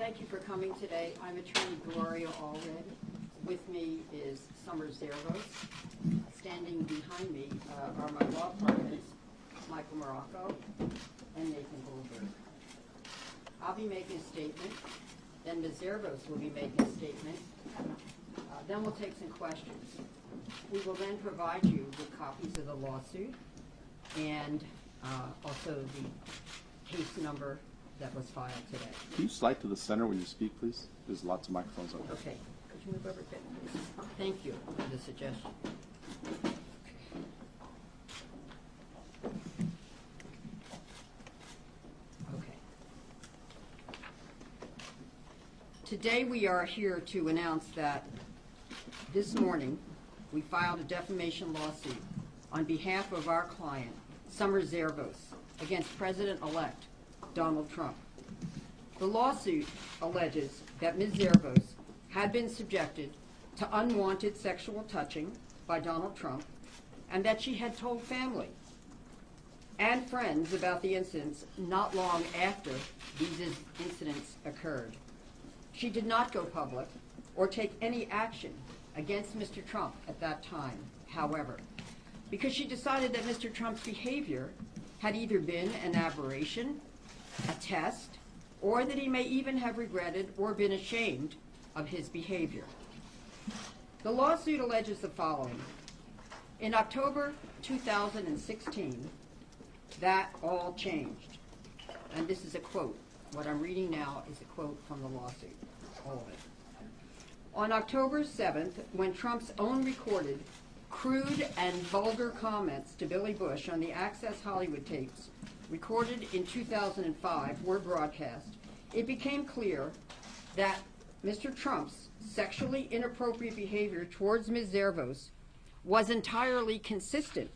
Thank you for coming today. I'm Attorney Gloria Allred. With me is Summer Zervos. Standing behind me are my law partners, Michael Morocco and Nathan Goldberg. I'll be making a statement, then Ms. Zervos will be making a statement. Then we'll take some questions. We will then provide you with copies of the lawsuit and also the case number that was filed today. Can you slide to the center when you speak, please? There's lots of microphones over there. Okay. Could you move over a bit, please? Thank you for the suggestion. Okay. Today we are here to announce that this morning we filed a defamation lawsuit on behalf of our client, Summer Zervos, against President-elect Donald Trump. The lawsuit alleges that Ms. Zervos had been subjected to unwanted sexual touching by Donald Trump and that she had told family and friends about the incidents not long after these incidents occurred. She did not go public or take any action against Mr. Trump at that time, however, because she decided that Mr. Trump's behavior had either been an aberration, a test, or that he may even have regretted or been ashamed of his behavior. The lawsuit alleges the following. In October 2016, that all changed. And this is a quote. What I'm reading now is a quote from the lawsuit, all of it. On October 7th, when Trump's own recorded crude and vulgar comments to Billy Bush on the Access Hollywood tapes recorded in 2005 were broadcast, it became clear that Mr. Trump's sexually inappropriate behavior towards Ms. Zervos was entirely consistent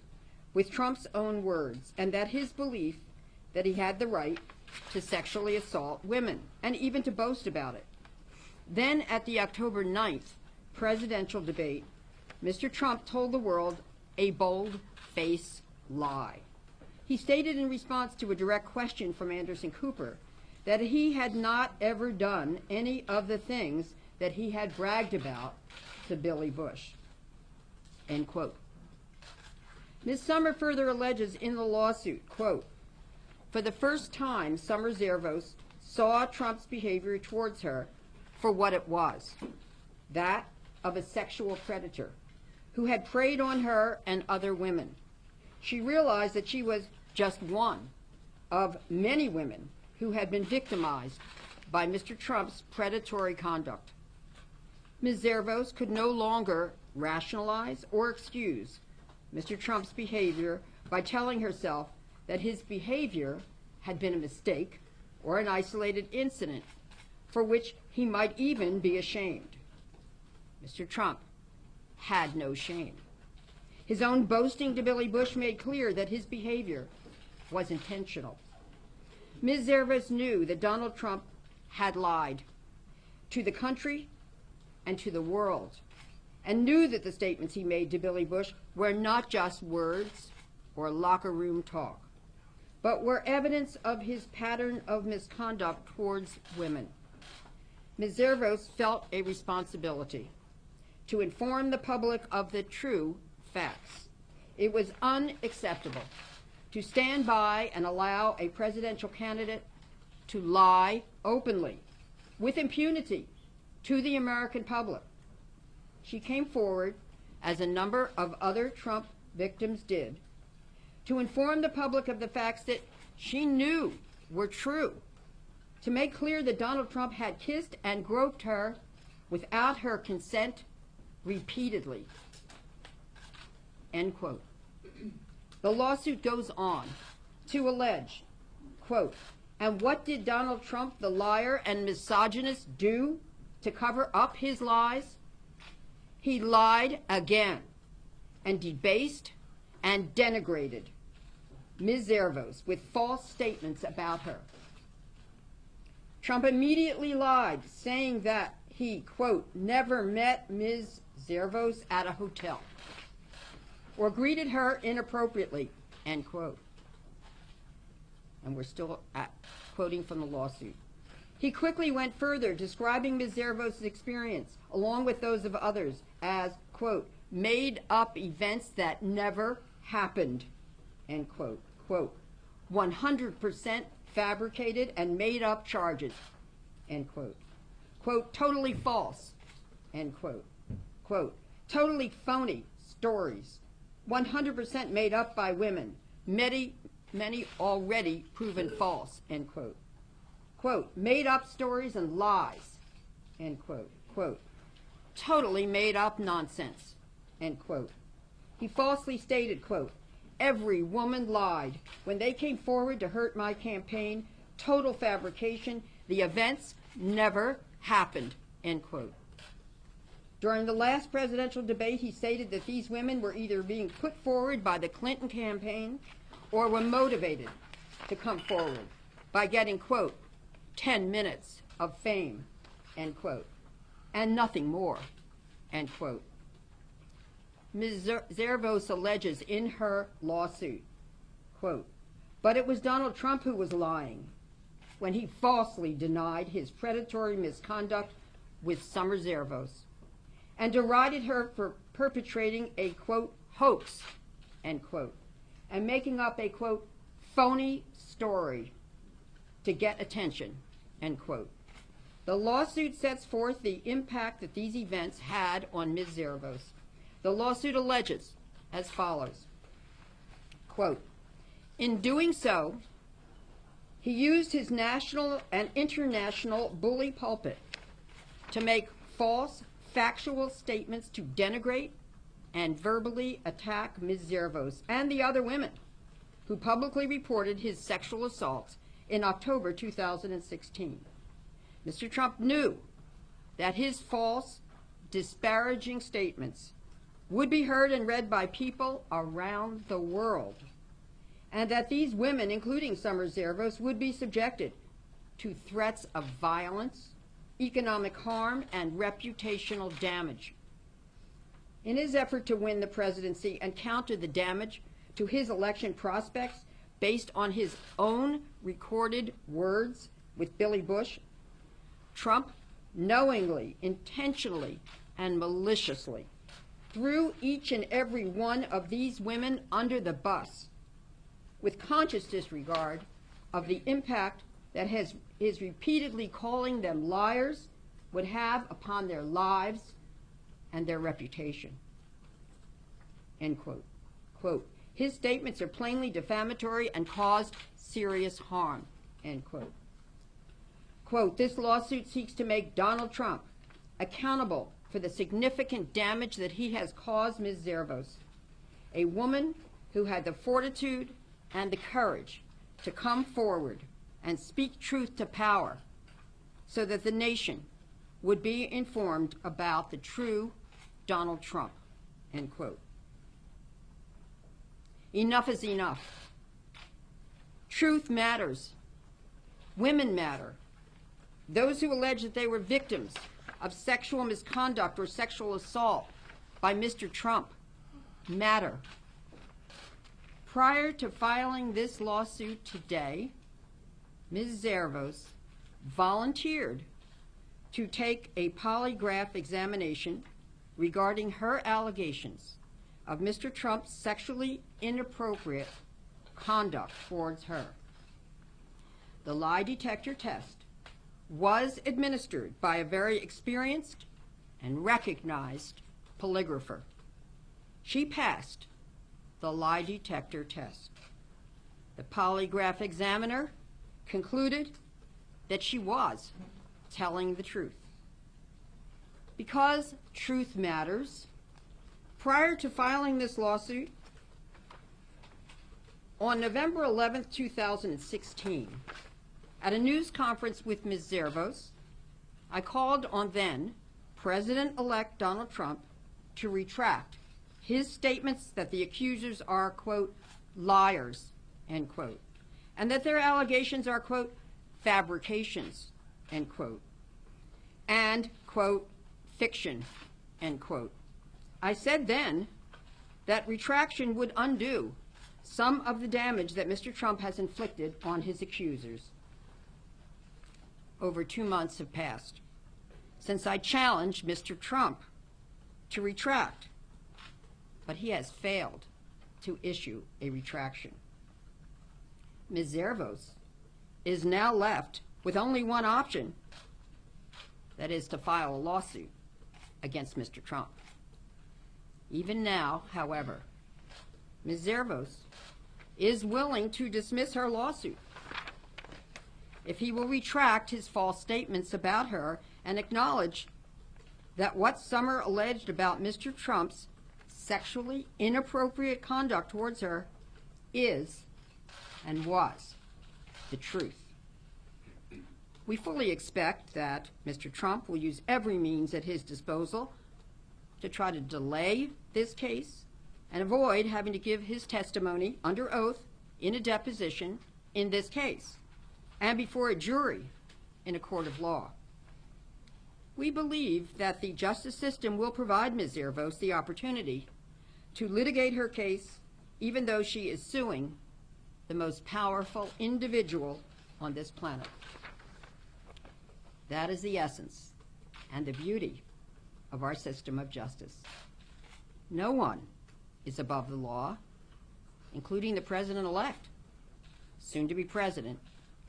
with Trump's own words, and that his belief that he had the right to sexually assault women, and even to boast about it. Then at the October 9th presidential debate, Mr. Trump told the world a bold-faced lie. He stated in response to a direct question from Anderson Cooper that he had not ever done any of the things that he had bragged about to Billy Bush. End quote. Ms. Summer further alleges in the lawsuit, quote, for the first time, Summer Zervos saw Trump's behavior towards her for what it was, that of a sexual predator who had preyed on her and other women. She realized that she was just one of many women who had been victimized by Mr. Trump's predatory conduct. Ms. Zervos could no longer rationalize or excuse Mr. Trump's behavior by telling herself that his behavior had been a mistake or an isolated incident for which he might even be ashamed. Mr. Trump had no shame. His own boasting to Billy Bush made clear that his behavior was intentional. Ms. Zervos knew that Donald Trump had lied to the country and to the world, and knew that the statements he made to Billy Bush were not just words or locker room talk, but were evidence of his pattern of misconduct towards women. Ms. Zervos felt a responsibility to inform the public of the true facts. It was unacceptable to stand by and allow a presidential candidate to lie openly, with impunity, to the American public. She came forward, as a number of other Trump victims did, to inform the public of the facts that she knew were true, to make clear that Donald Trump had kissed and groped her without her consent repeatedly. End quote. The lawsuit goes on to allege, quote, and what did Donald Trump, the liar and misogynist, do to cover up his lies? He lied again and debased and denigrated Ms. Zervos with false statements about her. Trump immediately lied, saying that he, quote, never met Ms. Zervos at a hotel or greeted her inappropriately, end quote. And we're still quoting from the lawsuit. He quickly went further, describing Ms. Zervos' experience, along with those of others, as, quote, made-up events that never happened, end quote. Quote, 100% fabricated and made-up charges, end quote. Quote, totally false, end quote. Quote, totally phony stories, 100% made up by women, many already proven false, end quote. Quote, made up stories and lies, end quote. Quote, totally made up nonsense, end quote. He falsely stated, quote, every woman lied when they came forward to hurt my campaign, total fabrication, the events never happened, end quote. During the last presidential debate, he stated that these women were either being put forward by the Clinton campaign or were motivated to come forward by getting, quote, 10 minutes of fame, end quote, and nothing more, end quote. Ms. Zervos alleges in her lawsuit, quote, but it was Donald Trump who was lying when he falsely denied his predatory misconduct with Summer Zervos and derided her for perpetrating a, quote, hoax, end quote, and making up a, quote, phony story to get attention, end quote. The lawsuit sets forth the impact that these events had on Ms. Zervos. The lawsuit alleges as follows, quote, in doing so, he used his national and international bully pulpit to make false, factual statements to denigrate and verbally attack Ms. Zervos and the other women who publicly reported his sexual assaults in October 2016. Mr. Trump knew that his false, disparaging statements would be heard and read by people around the world, and that these women, including Summer Zervos, would be subjected to threats of violence, economic harm, and reputational damage. In his effort to win the presidency and counter the damage to his election prospects based on his own recorded words with Billy Bush, Trump knowingly, intentionally, and maliciously threw each and every one of these women under the bus with conscious disregard of the impact that his repeatedly calling them liars would have upon their lives and their reputation, end quote. Quote, his statements are plainly defamatory and caused serious harm, end quote. Quote, this lawsuit seeks to make Donald Trump accountable for the significant damage that he has caused Ms. Zervos, a woman who had the fortitude and the courage to come forward and speak truth to power so that the nation would be informed about the true Donald Trump, end quote. Enough is enough. Truth matters. Women matter. Those who allege that they were victims of sexual misconduct or sexual assault by Mr. Trump matter. Prior to filing this lawsuit today, Ms. Zervos volunteered to take a polygraph examination regarding her allegations of Mr. Trump's sexually inappropriate conduct towards her. The lie detector test was administered by a very experienced and recognized polygrapher. She passed the lie detector test. The polygraph examiner concluded that she was telling the truth. Because truth matters, prior to filing this lawsuit, on November 11, 2016, at a news conference with Ms. Zervos, I called on then President-elect Donald Trump to retract his statements that the accusers are, quote, liars, end quote, and that their allegations are, quote, fabrications, end quote, and, quote, fiction, end quote. I said then that retraction would undo some of the damage that Mr. Trump has inflicted on his accusers. over 2 months have passed since I challenged Mr. Trump to retract, but he has failed to issue a retraction. Ms. Zervos is now left with only one option, that is to file a lawsuit against Mr. Trump. Even now, however, Ms. Zervos is willing to dismiss her lawsuit if he will retract his false statements about her and acknowledge that what Summer alleged about Mr. Trump's sexually inappropriate conduct towards her is and was the truth. We fully expect that Mr. Trump will use every means at his disposal to try to delay this case and avoid having to give his testimony under oath in a deposition in this case and before a jury in a court of law. We believe that the justice system will provide Ms. Zervos the opportunity to litigate her case, even though she is suing the most powerful individual on this planet. That is the essence and the beauty of our system of justice. No one is above the law, including the president-elect, soon to be president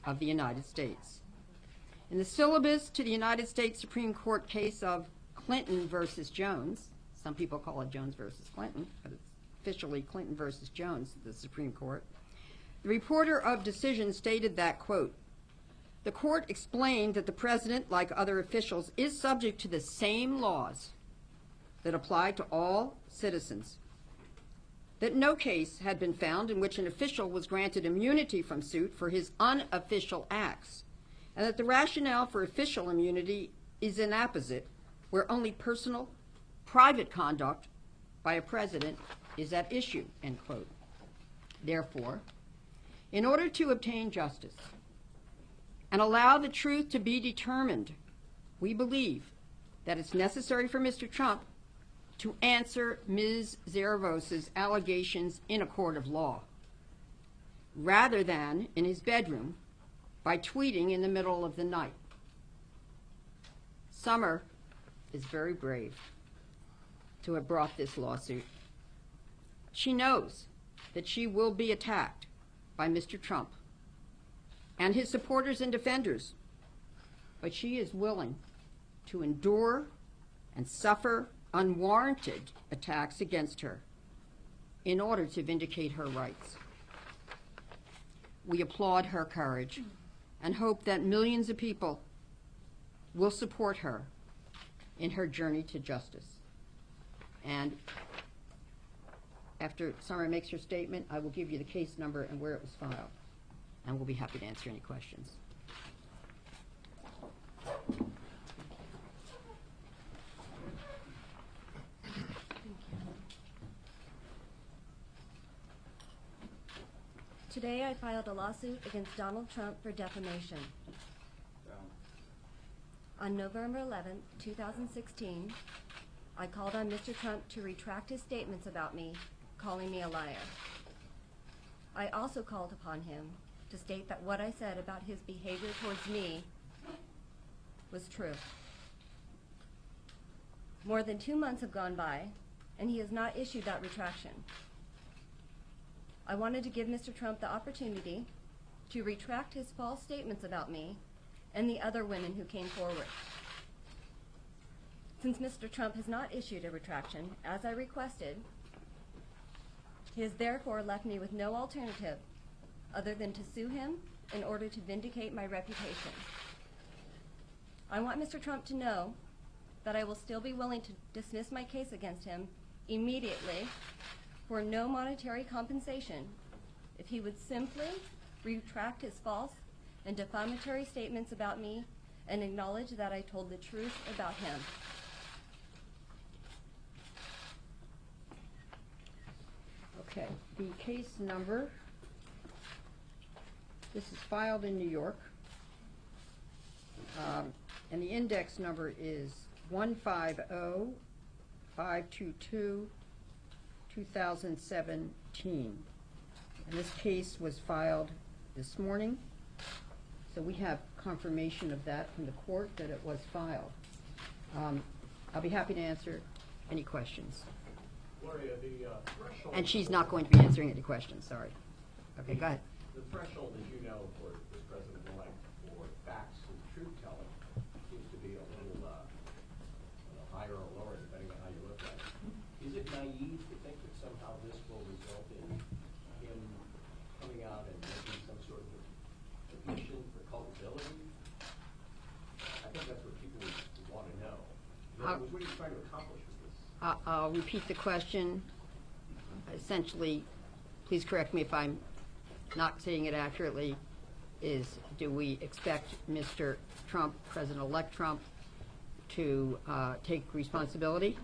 of the United States. In the syllabus to the United States Supreme Court case of Clinton versus Jones, some people call it Jones versus Clinton, but it's officially Clinton versus Jones, the Supreme Court, the reporter of decision stated that, quote, "The court explained that the president, like other officials, is subject to the same laws that apply to all citizens, that no case had been found in which an official was granted immunity from suit for his unofficial acts, and that the rationale for official immunity is inapposite, where only personal, private conduct by a president is at issue," end quote. Therefore, in order to obtain justice and allow the truth to be determined, we believe that it's necessary for Mr. Trump to answer Ms. Zervos' allegations in a court of law, rather than in his bedroom by tweeting in the middle of the night. Summer is very brave to have brought this lawsuit. She knows that she will be attacked by Mr. Trump and his supporters and defenders, but she is willing to endure and suffer unwarranted attacks against her in order to vindicate her rights. We applaud her courage and hope that millions of people will support her in her journey to justice. And after Summer makes her statement, I will give you the case number and where it was filed, and we'll be happy to answer any questions. Today I filed a lawsuit against Donald Trump for defamation. On November 11, 2016, I called on Mr. Trump to retract his statements about me, calling me a liar. I also called upon him to state that what I said about his behavior towards me was true. More than 2 months have gone by, and he has not issued that retraction. I wanted to give Mr. Trump the opportunity to retract his false statements about me and the other women who came forward. Since Mr. Trump has not issued a retraction, as I requested, he has therefore left me with no alternative other than to sue him in order to vindicate my reputation. I want Mr. Trump to know that I will still be willing to dismiss my case against him immediately for no monetary compensation if he would simply retract his false and defamatory statements about me and acknowledge that I told the truth about him. Okay, the case number, this is filed in New York, and the index number is 150522 2017. And this case was filed this morning, So we have confirmation of that from the court that it was filed. I'll be happy to answer any questions. Gloria, the threshold. And she's not going to be answering any questions, sorry. Okay, go ahead. The threshold, as you know, for the president-elect for facts and truth-telling seems to be a little higher or lower, depending on how you look at it. Is it naive to think that somehow this will result in him coming out and making some sort of petition for culpability? I think that's what people would want to know. In other words, what are you trying to accomplish with this? I'll repeat the question. Essentially, please correct me if I'm not saying it accurately, is do we expect Mr. Trump, President-elect Trump, to take responsibility?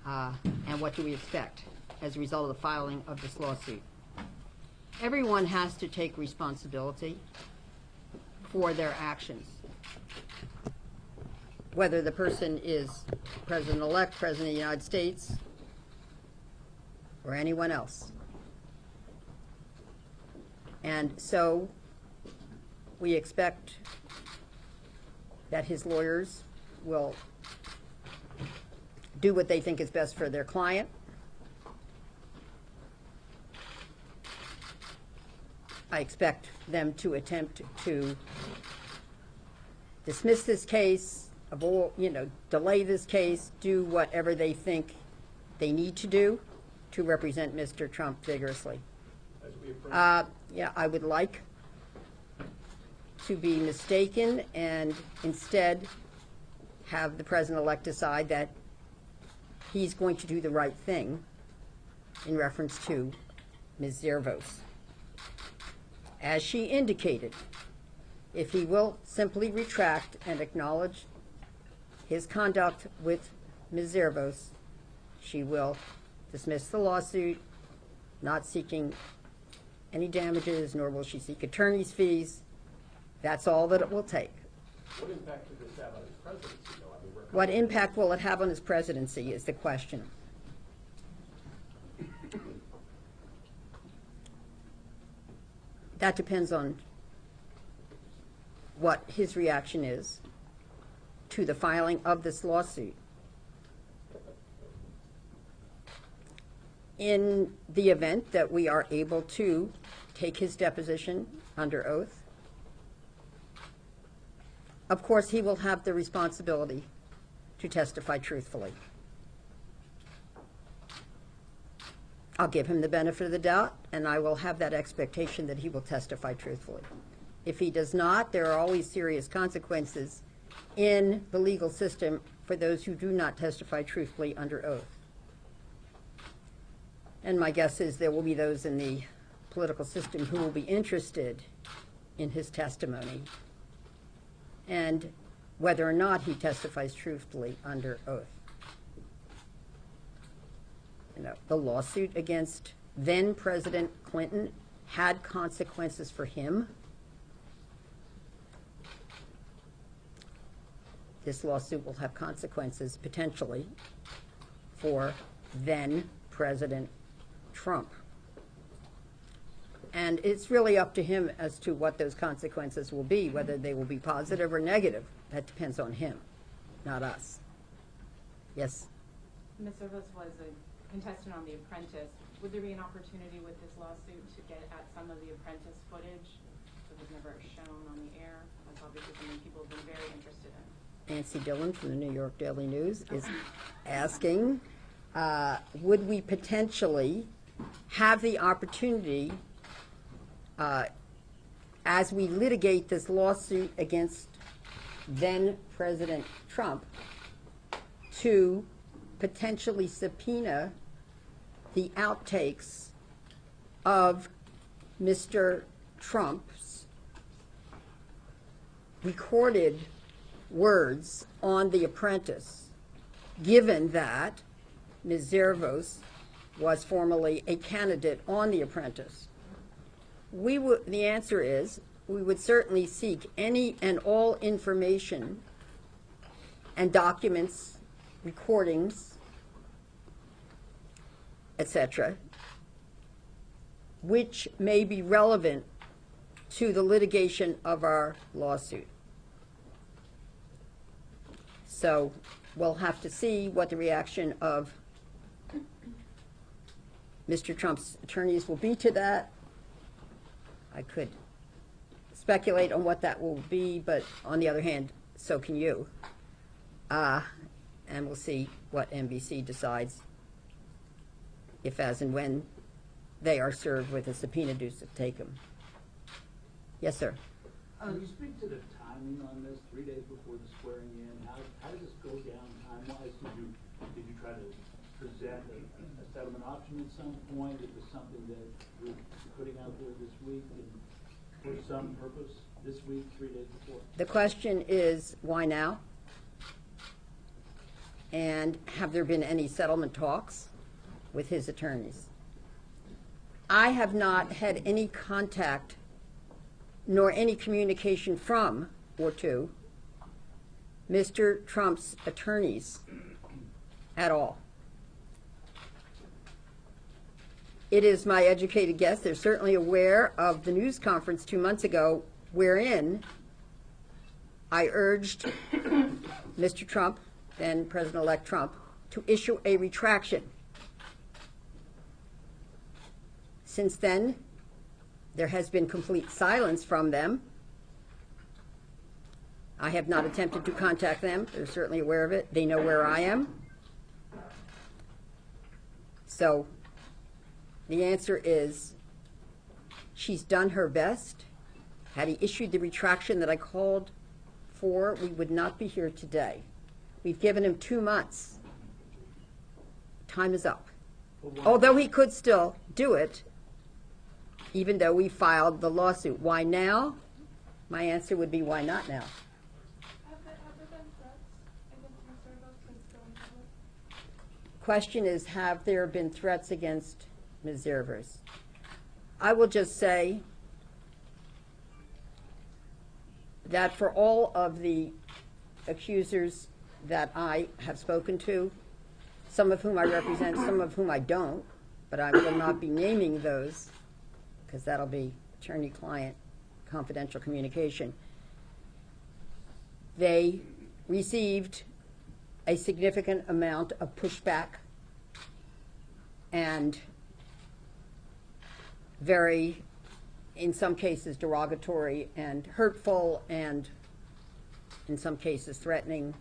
And what do we expect as a result of the filing of this lawsuit? Everyone has to take responsibility for their actions. Whether the person is President-elect, President of the United States, or anyone else. And so we expect that his lawyers will do what they think is best for their client. I expect them to attempt to dismiss this case, delay this case, do whatever they think they need to do to represent Mr. Trump vigorously. As we approach Yeah, I would like to be mistaken and instead have the president-elect decide that he's going to do the right thing in reference to Ms. Zervos. As she indicated, if he will simply retract and acknowledge his conduct with Ms. Zervos, she will dismiss the lawsuit, not seeking any damages, nor will she seek attorney's fees. That's all that it will take. what impact could this have on his presidency, though? I mean, What impact will it have on his presidency is the question. That depends on what his reaction is to the filing of this lawsuit. In the event that we are able to take his deposition under oath, of course, he will have the responsibility to testify truthfully. I'll give him the benefit of the doubt, and I will have that expectation that he will testify truthfully. If he does not, there are always serious consequences in the legal system for those who do not testify truthfully under oath. And my guess is there will be those in the political system who will be interested in his testimony and whether or not he testifies truthfully under oath. The lawsuit against then President Clinton had consequences for him. This lawsuit will have consequences potentially for then President Trump. And it's really up to him as to what those consequences will be, whether they will be positive or negative. That depends on him, not us. Yes? Ms. Zervos was a contestant on The Apprentice. Would there be an opportunity with this lawsuit to get at some of The Apprentice footage that was never shown on the air? That's obviously something people have been very interested in. Nancy Dillon from the New York Daily News is asking, would we potentially have the opportunity, as we litigate this lawsuit against then President Trump, to potentially subpoena the outtakes of Mr. Trump's recorded words on The Apprentice, given that Ms. Zervos was formerly a candidate on The Apprentice? The answer is, we would certainly seek any and all information and documents, recordings, etc., which may be relevant to the litigation of our lawsuit. So we'll have to see what the reaction of Mr. Trump's attorneys will be to that. I could speculate on what that will be, but on the other hand, so can you. And we'll see what NBC decides if, as and when, they are served with a subpoena to take them. Yes, sir. Can you speak to the timing on this, 3 days before the swearing in? How does this go down time-wise? Did you try to present a settlement option at some point? Is this something that you're putting out there this week and for some purpose this week, 3 days before? The question is, why now? And have there been any settlement talks with his attorneys? I have not had any contact nor any communication from or to Mr. Trump's attorneys at all. It is my educated guess, they're certainly aware of the news conference 2 months ago wherein I urged Mr. Trump, then President-elect Trump, to issue a retraction. Since then, there has been complete silence from them. I have not attempted to contact them. They're certainly aware of it. They know where I am. So the answer is she's done her best. Had he issued the retraction that I called for, we would not be here today. We've given him 2 months. Time is up. Although he could still do it, even though we filed the lawsuit. Why now? My answer would be, why not now? Have there been threats against Ms. Zervos since going public? Question is, have there been threats against Ms. Zervos? I will just say that for all of the accusers that I have spoken to, some of whom I represent, some of whom I don't, but I will not be naming those because that'll be attorney-client confidential communication. They received a significant amount of pushback and very, in some cases, derogatory and hurtful and, in some cases, threatening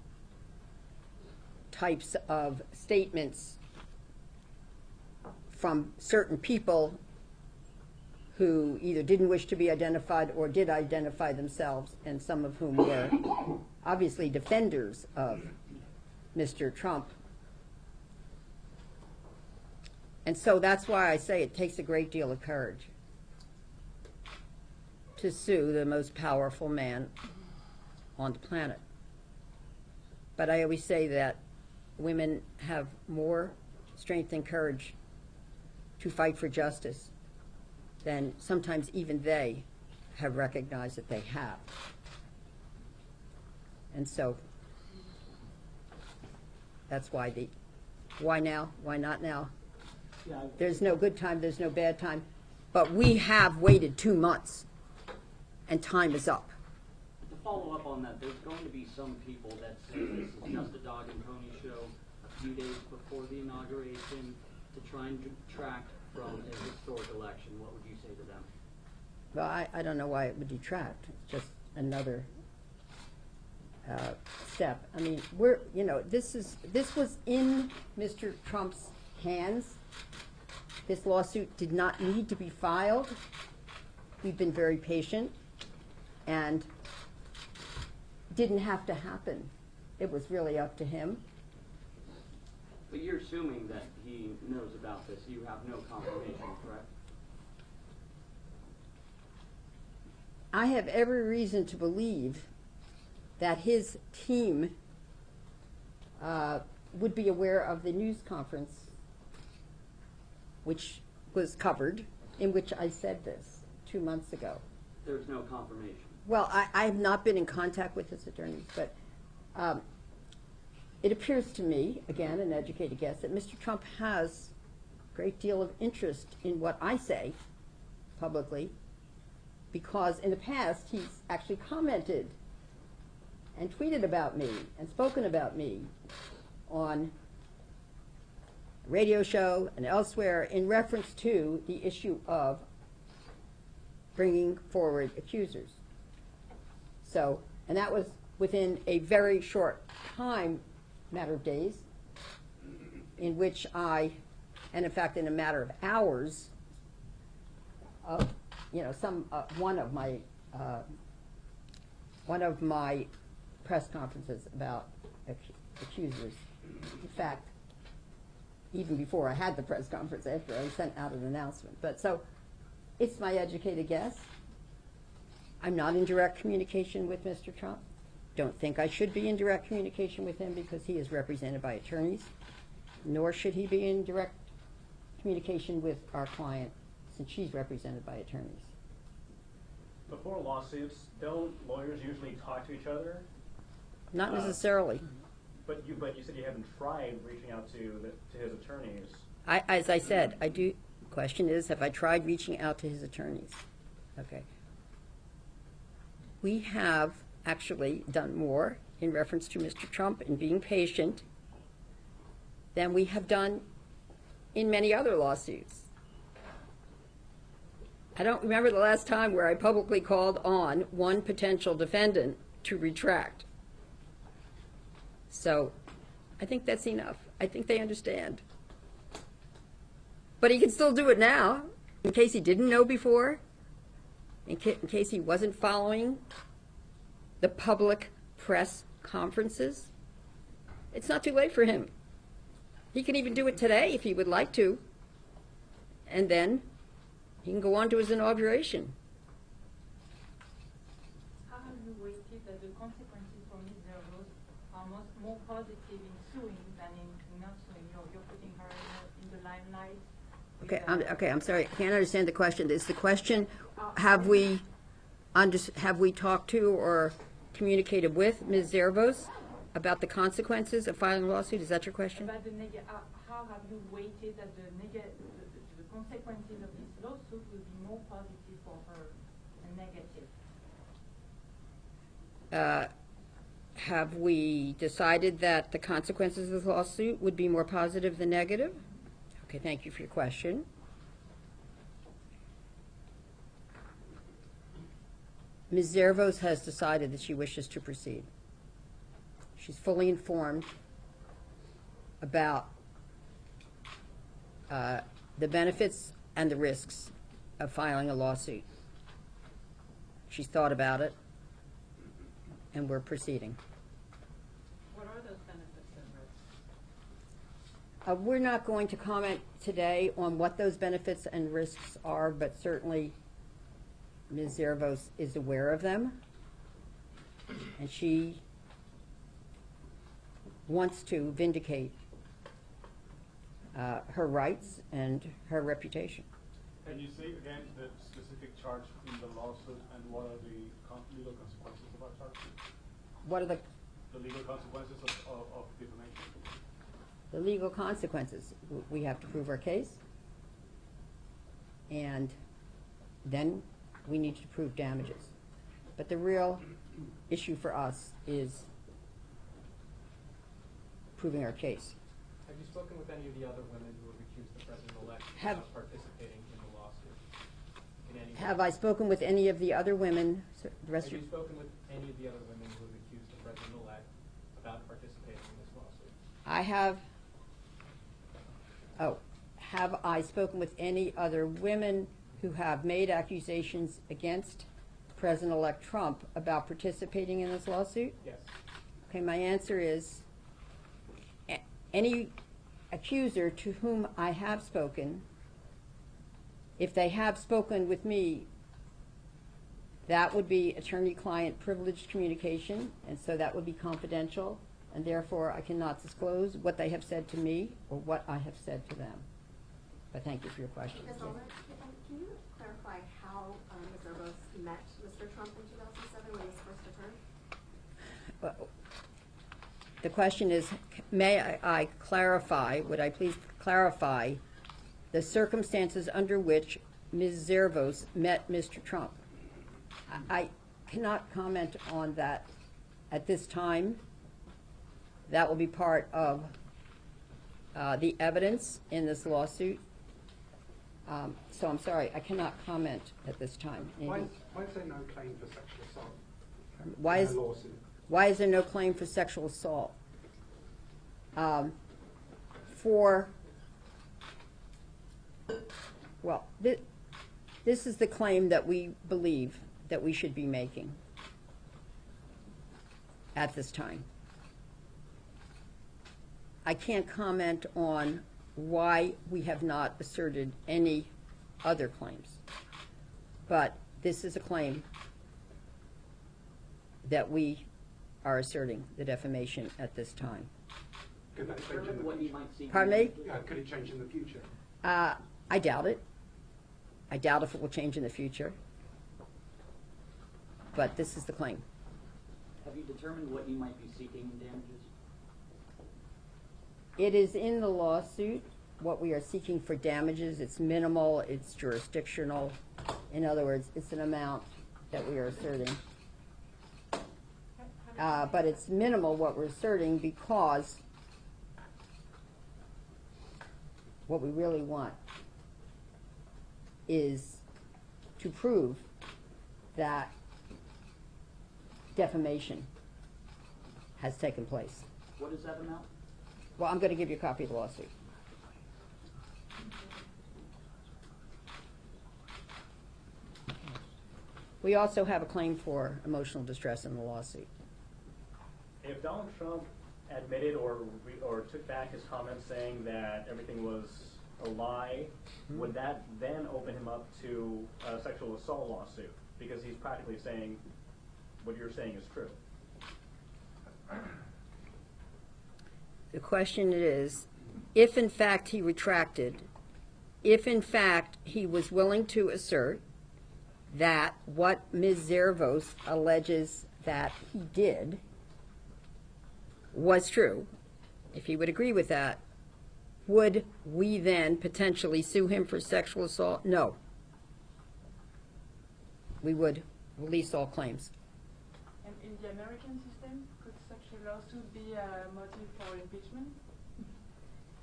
types of statements from certain people who either didn't wish to be identified or did identify themselves, and some of whom were obviously defenders of Mr. Trump. And so that's why I say it takes a great deal of courage to sue the most powerful man on the planet. But I always say that women have more strength and courage to fight for justice than sometimes even they have recognized that they have. And so that's why why now, why not now? Yeah, There's no good time, there's no bad time, but we have waited 2 months and time is up. To follow up on that, there's going to be some people that say this is just a dog and pony show a few days before the inauguration to try and detract from a historic election. What would you say to them? Well, I don't know why it would detract. It's just another step. I mean, this was in Mr. Trump's hands. This lawsuit did not need to be filed. We've been very patient and didn't have to happen. It was really up to him. But you're assuming that he knows about this. You have no confirmation, correct? I have every reason to believe that his team would be aware of the news conference which was covered, in which I said this 2 months ago. There's no confirmation. Well, I have not been in contact with his attorneys, but it appears to me, again, an educated guess, that Mr. Trump has a great deal of interest in what I say publicly, because in the past, he's actually commented and tweeted about me and spoken about me on a radio show and elsewhere in reference to the issue of bringing forward accusers. So, and that was within a very short time, matter of days, in which I, and in fact in a matter of hours, one of my press conferences about accusers. In fact, even before I had the press conference, after I sent out an announcement. But so, it's my educated guess. I'm not in direct communication with Mr. Trump. Don't think I should be in direct communication with him because he is represented by attorneys, nor should he be in direct communication with our client since she's represented by attorneys. Before lawsuits, don't lawyers usually talk to each other? Not necessarily. But you said you haven't tried reaching out to his attorneys. As I said, I do. Question is, have I tried reaching out to his attorneys? Okay. We have actually done more in reference to Mr. Trump and being patient than we have done in many other lawsuits. I don't remember the last time where I publicly called on one potential defendant to retract. So I think that's enough. I think they understand. But he can still do it now, in case he didn't know before, in case he wasn't following the public press conferences. It's not too late for him. He can even do it today if he would like to. And then he can go on to his inauguration. How have you waited that the consequences for Ms. Zervos are more positive in suing than in not suing? You're putting her in the limelight. Okay, I'm sorry. I can't understand the question. Is the question, have we talked to or communicated with Ms. Zervos about the consequences of filing a lawsuit? Is that your question? About how have you waited that the consequences of this lawsuit will be more positive for her than negative? Have we decided that the consequences of the lawsuit would be more positive than negative? Okay, thank you for your question. Ms. Zervos has decided that she wishes to proceed. She's fully informed about the benefits and the risks of filing a lawsuit. She's thought about it, and we're proceeding. What are those benefits and risks? We're not going to comment today on what those benefits and risks are, but certainly Ms. Zervos is aware of them, and she wants to vindicate her rights and her reputation. Can you say again the specific charge in the lawsuit and what are the legal consequences of our charge? What are the legal consequences of defamation? The legal consequences? We have to prove our case, and then we need to prove damages. But the real issue for us is proving our case. Have you spoken with any of the other women who have accused the president-elect of participating in the lawsuit? Have I spoken with any of the other women? Have you spoken with any of the other women who have accused the president-elect about participating in this lawsuit? I have. Oh, have I spoken with any other women who have made accusations against President-elect Trump about participating in this lawsuit? Yes. Okay, my answer is any accuser to whom I have spoken, if they have spoken with me, that would be attorney-client privileged communication, and so that would be confidential, and therefore I cannot disclose what they have said to me or what I have said to them. But thank you for your question. Ms. Allred, can you clarify how Ms. Zervos met Mr. Trump in 2007 when he was first returned? The question is, may I clarify, would I please clarify the circumstances under which Ms. Zervos met Mr. Trump? I cannot comment on that at this time. That will be part of the evidence in this lawsuit. So I'm sorry, I cannot comment at this time. Why is there no claim for sexual assault Why in is, the lawsuit? why is there no claim for sexual assault? Well, this is the claim that we believe that we should be making at this time. I can't comment on why we have not asserted any other claims, but this is a claim that we are asserting the defamation at this time. Could that change in the What you future? might see. Pardon me? Could it change in the future? I doubt it. I doubt if it will change in the future. But this is the claim. Have you determined what you might be seeking in damages? It is in the lawsuit what we are seeking for damages. It's minimal, it's jurisdictional. In other words, it's an amount that we are asserting. But it's minimal what we're asserting because what we really want is to prove that defamation has taken place. What is that amount? Well, I'm going to give you a copy of the lawsuit. We also have a claim for emotional distress in the lawsuit. If Donald Trump admitted or took back his comments saying that everything was a lie, would that then open him up to a sexual assault lawsuit? Because he's practically saying what you're saying is true. The question is, if in fact he retracted, if in fact he was willing to assert that what Ms. Zervos alleges that he did was true, if he would agree with that, would we then potentially sue him for sexual assault? No. We would release all claims. And in the American system, could such a lawsuit be a motive for impeachment?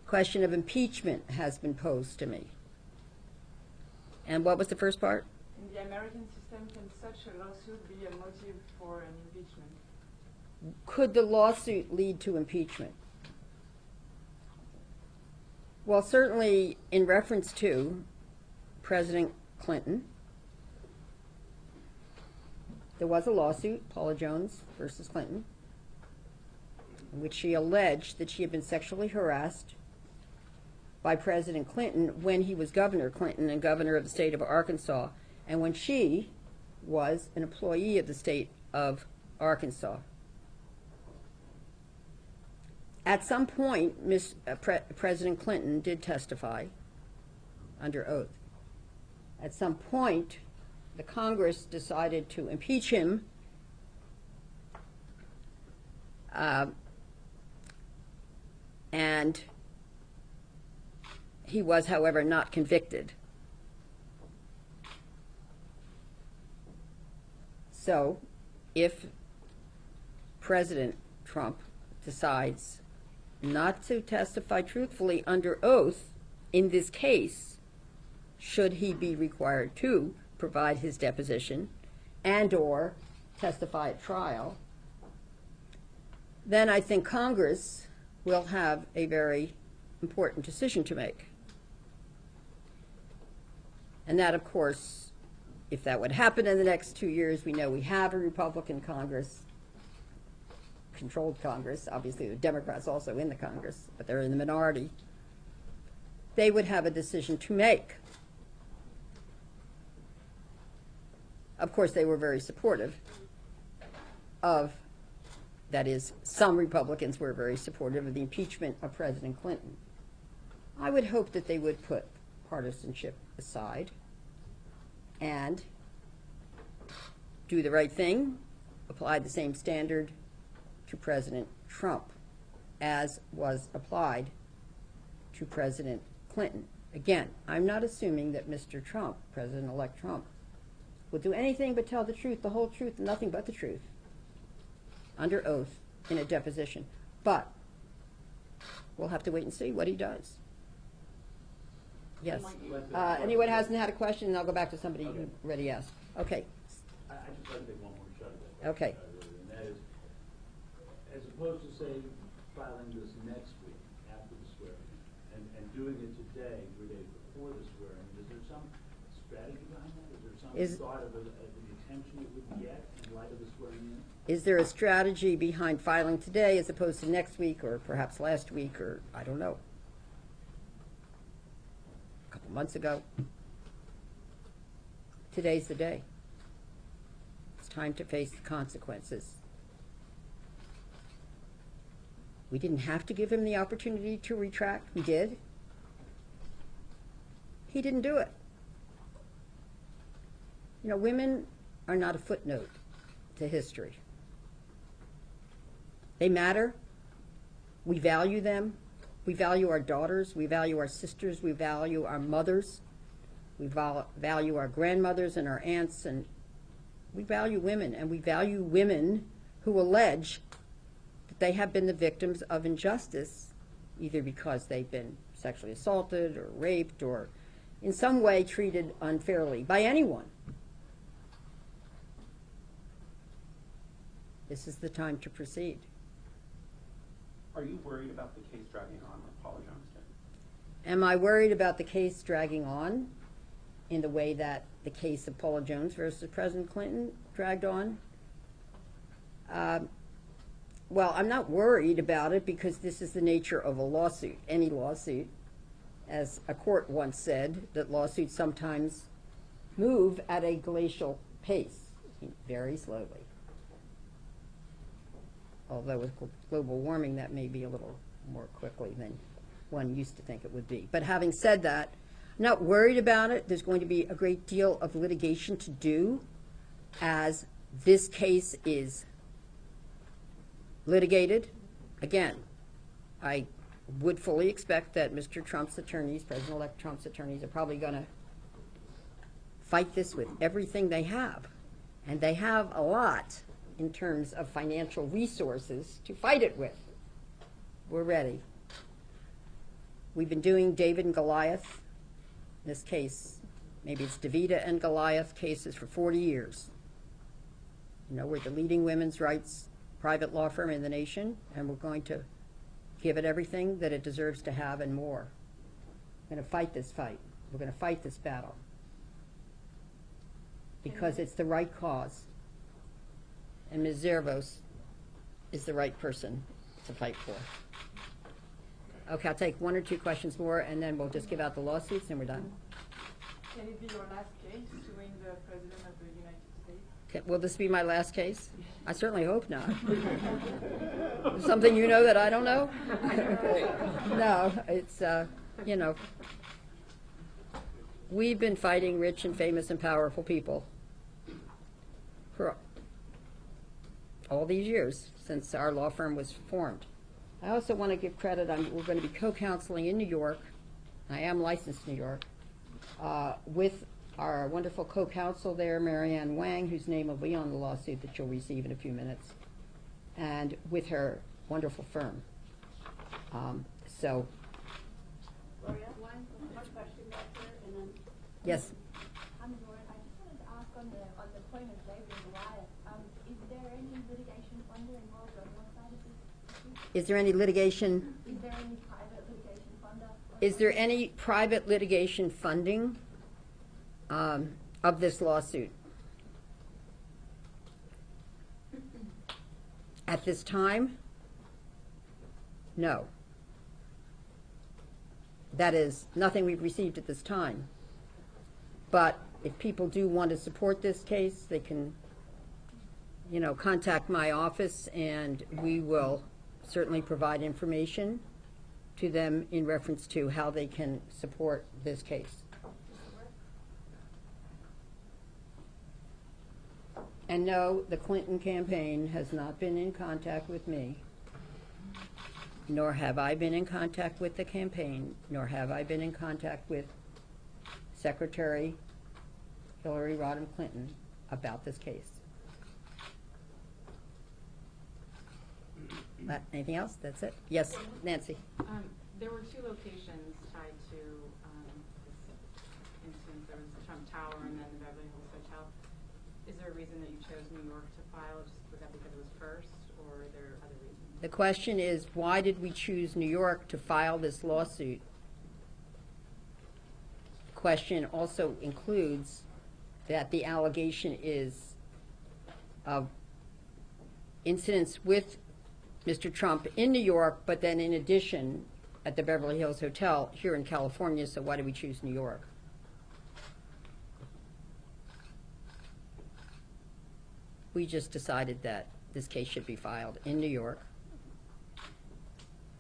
Question of impeachment has been posed to me. And what was the first part? In the American system, can such a lawsuit be a motive for an impeachment? Could the lawsuit lead to impeachment? Well, certainly in reference to President Clinton, there was a lawsuit, Paula Jones versus Clinton, in which she alleged that she had been sexually harassed by President Clinton when he was Governor Clinton and governor of the state of Arkansas, and when she was an employee of the state of Arkansas. At some point, President Clinton did testify under oath. At some point, the Congress decided to impeach him and he was, however, not convicted. So, if President Trump decides not to testify truthfully under oath in this case, should he be required to provide his deposition and or testify at trial, then I think Congress will have a very important decision to make. And that, of course, if that would happen in the next 2 years, we know we have a Republican Congress, controlled Congress. Obviously, the Democrats also in the Congress, but they're in the minority. They would have a decision to make. Of course, they were very supportive of, that is, some Republicans were very supportive of the impeachment of President Clinton. I would hope that they would put partisanship aside and do the right thing, apply the same standard to President Trump as was applied to President Clinton. Again, I'm not assuming that Mr. Trump, President-elect Trump, will do anything but tell the truth, the whole truth, and nothing but the truth, under oath, in a deposition. But we'll have to wait and see what he does. Yes. Anyone hasn't had a question, and I'll go back to somebody who already asked. Okay. I just like to take one more shot at that. Okay. And that is, as opposed to say filing this next week after the swearing, and doing it today, 3 days before the swearing, is there some strategy behind that? Is there some thought of the attention it would get in light of the swearing in? Is there a strategy behind filing today as opposed to next week, or perhaps last week, or I don't know, a couple months ago? Today's the day. It's time to face the consequences. We didn't have to give him the opportunity to retract. We did. He didn't do it. You know, women are not a footnote to history. They matter. We value them. We value our daughters. We value our sisters. We value our mothers. We value our grandmothers and our aunts. And we value women. And we value women who allege that they have been the victims of injustice, either because they've been sexually assaulted or raped or in some way treated unfairly by anyone. This is the time to proceed. Are you worried about the case dragging on with Paula Johnston? Am I worried about the case dragging on in the way that the case of Paula Jones versus President Clinton dragged on? Well, I'm not worried about it because this is the nature of a lawsuit, any lawsuit. As a court once said, that lawsuits sometimes move at a glacial pace, very slowly. Although with global warming, that may be a little more quickly than one used to think it would be. But having said that, I'm not worried about it. There's going to be a great deal of litigation to do as this case is litigated. Again, I would fully expect that Mr. Trump's attorneys, President-elect Trump's attorneys, are probably going to fight this with everything they have. And they have a lot in terms of financial resources to fight it with. We're ready. We've been doing David and Goliath, in this case, maybe it's Davida and Goliath cases for 40 years. You know, we're the leading women's rights private law firm in the nation, and we're going to give it everything that it deserves to have and more. We're going to fight this fight. We're going to fight this battle because it's the right cause. And Ms. Zervos is the right person to fight for. Okay, I'll take one or two questions more, and then we'll just give out the lawsuits, and we're done. Can it be your last case suing the President of the United States? Will this be my last case? I certainly hope not. Something you know that I don't know? No, it's, you know, we've been fighting rich and famous and powerful people for all these years since our law firm was formed. I also want to give credit. We're going to be co-counseling in New York. I am licensed in New York with our wonderful co-counsel there, Marianne Wang, whose name will be on the lawsuit that you'll receive in a few minutes, and with her wonderful firm. So. Gloria, one question back there, and then. Yes. I'm Lauren. I just wanted to ask on the point of David and Goliath, is there any litigation funder involved on your side of this? Is there any litigation? Is there any private litigation funder? Is there any private litigation funding of this lawsuit? At this time, no. That is nothing we've received at this time. But if people do want to support this case, they can, you know, contact my office, and we will certainly provide information to them in reference to how they can support this case. And no, the Clinton campaign has not been in contact with me, nor have I been in contact with the campaign, nor have I been in contact with Secretary Hillary Rodham Clinton about this case. Anything else? That's it? Yes, Nancy? There were two locations tied to this instance. There was the Trump Tower and then the Beverly Hills Hotel. Is there a reason that you chose New York to file? Was that because it was first, or are there other reasons? The question is, why did we choose New York to file this lawsuit? The question also includes that the allegation is of incidents with Mr. Trump in New York, but then in addition at the Beverly Hills Hotel here in California, so why did we choose New York? We just decided that this case should be filed in New York.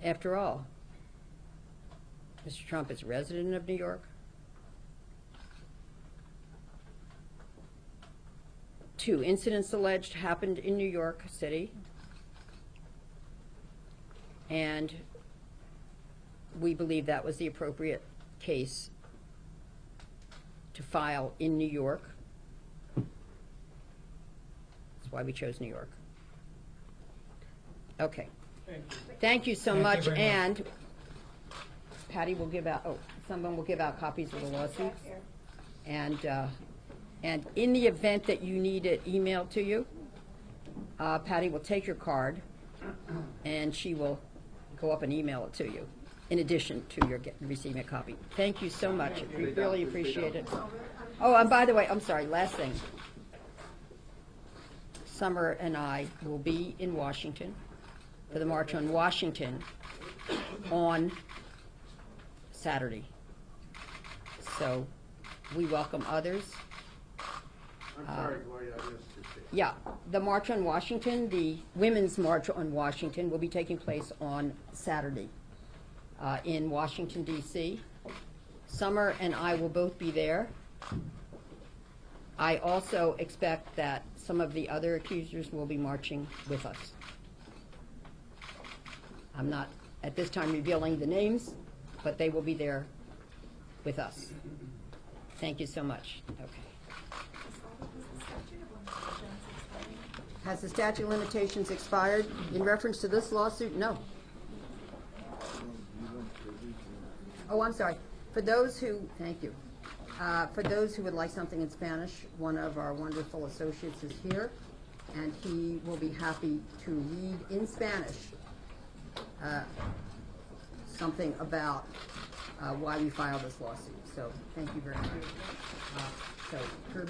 After all, Mr. Trump is a resident of New York. Two incidents alleged happened in New York City. And we believe that was the appropriate case to file in New York. That's why we chose New York. Okay. Thank you so much. And Patty will give out, someone will give out copies of the lawsuits. And in the event that you need it emailed to you, Patty will take your card and she will go up and email it to you, in addition to your receiving a copy. Thank you so much. We really appreciate it. Oh, and by the way, I'm sorry, last thing. Summer and I will be in Washington for the March on Washington on Saturday. So we welcome others. I'm sorry, Gloria, I missed it. Yeah, the March on Washington, the Women's March on Washington, will be taking place on Saturday in Washington, D.C. Summer and I will both be there. I also expect that some of the other accusers will be marching with us. I'm not at this time revealing the names, but they will be there with us. Thank you so much. Okay. Has the statute of limitations expired? In reference to this lawsuit, no. Oh, I'm sorry. For those who, thank you. For those who would like something in Spanish, one of our wonderful associates is here, and he will be happy to read in Spanish something about why we filed this lawsuit. So thank you very much. So, Kirby?